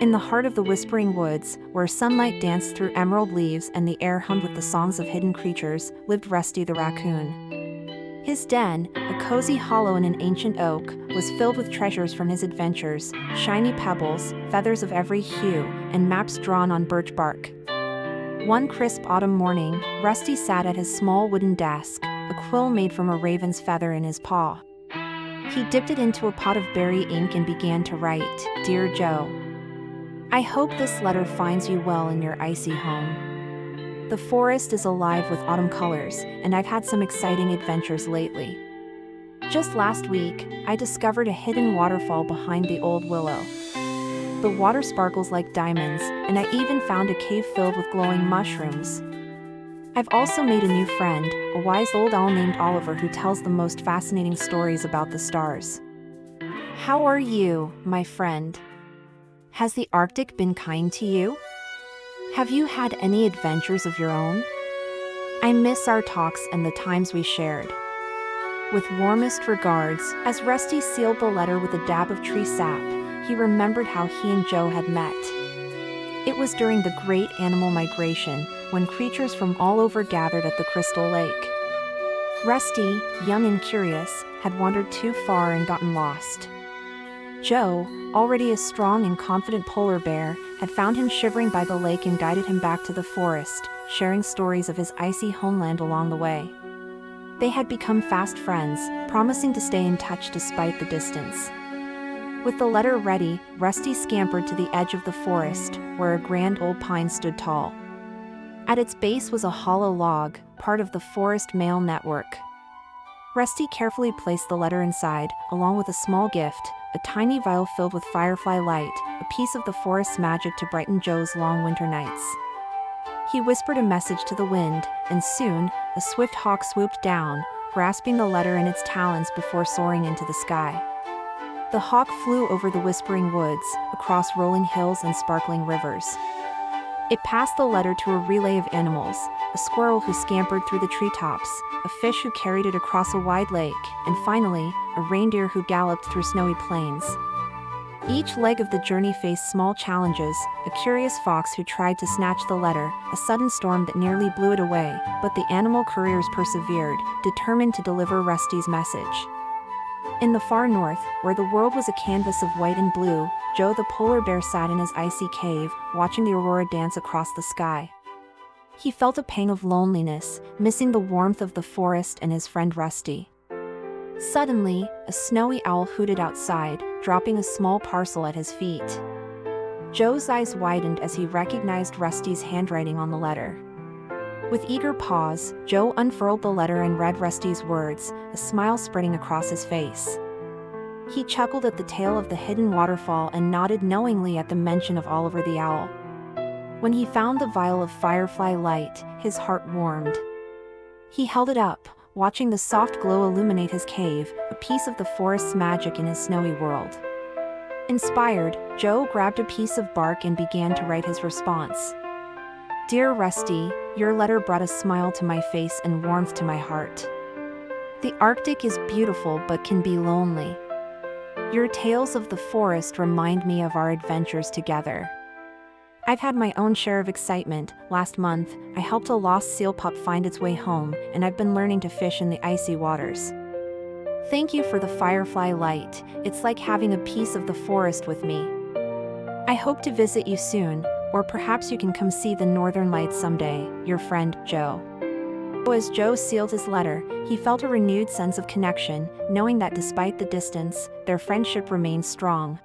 In the heart of the whispering woods, where sunlight danced through emerald leaves and the air hummed with the songs of hidden creatures, lived Rusty the Raccoon. His den, a cozy hollow in an ancient oak, was filled with treasures from his adventures: shiny pebbles, feathers of every hue, and maps drawn on birch bark. One crisp autumn morning, Rusty sat at his small wooden desk, a quill made from a raven's feather in his paw. He dipped it into a pot of berry ink and began to write, "Dear Joe, I hope this letter finds you well in your icy home. The forest is alive with autumn colors, and I've had some exciting adventures lately. Just last week, I discovered a hidden waterfall behind the old willow. The water sparkles like diamonds, and I even found a cave filled with glowing mushrooms. I've also made a new friend, a wise old owl named Oliver who tells the most fascinating stories about the stars. How are you, my friend? Has the Arctic been kind to you? Have you had any adventures of your own? I miss our talks and the times we shared. With warmest regards." As Rusty sealed the letter with a dab of tree sap, he remembered how he and Joe had met. It was during the great animal migration, when creatures from all over gathered at the Crystal Lake. Rusty, young and curious, had wandered too far and gotten lost. Joe, already a strong and confident polar bear, had found him shivering by the lake and guided him back to the forest, sharing stories of his icy homeland along the way. They had become fast friends, promising to stay in touch despite the distance. With the letter ready, Rusty scampered to the edge of the forest, where a grand old pine stood tall. At its base was a hollow log, part of the forest mail network. Rusty carefully placed the letter inside, along with a small gift, a tiny vial filled with firefly light, a piece of the forest's magic to brighten Joe's long winter nights. He whispered a message to the wind, and soon, a swift hawk swooped down, grasping the letter in its talons before soaring into the sky. The hawk flew over the whispering woods, across rolling hills and sparkling rivers. It passed the letter to a relay of animals: a squirrel who scampered through the treetops, a fish who carried it across a wide lake, and finally, a reindeer who galloped through snowy plains. Each leg of the journey faced small challenges: a curious fox who tried to snatch the letter, a sudden storm that nearly blew it away, but the animal couriers persevered, determined to deliver Rusty's message. In the far north, where the world was a canvas of white and blue, Joe the polar bear sat in his icy cave, watching the aurora dance across the sky. He felt a pang of loneliness, missing the warmth of the forest and his friend Rusty. Suddenly, a snowy owl hooted outside, dropping a small parcel at his feet. Joe's eyes widened as he recognized Rusty's handwriting on the letter. With eager pause, Joe unfurled the letter and read Rusty's words, a smile spreading across his face. He chuckled at the tale of the hidden waterfall and nodded knowingly at the mention of Oliver the owl. When he found the vial of firefly light, his heart warmed. He held it up, watching the soft glow illuminate his cave, a piece of the forest's magic in his snowy world. Inspired, Joe grabbed a piece of bark and began to write his response. "Dear Rusty, your letter brought a smile to my face and warmth to my heart. The Arctic is beautiful but can be lonely. Your tales of the forest remind me of our adventures together. I've had my own share of excitement. Last month, I helped a lost seal pup find its way home, and I've been learning to fish in the icy waters. Thank you for the firefly light. It's like having a piece of the forest with me. I hope to visit you soon, or perhaps you can come see the northern lights someday. Your friend, Joe." As Joe sealed his letter, he felt a renewed sense of connection, knowing that despite the distance, their friendship remained strong.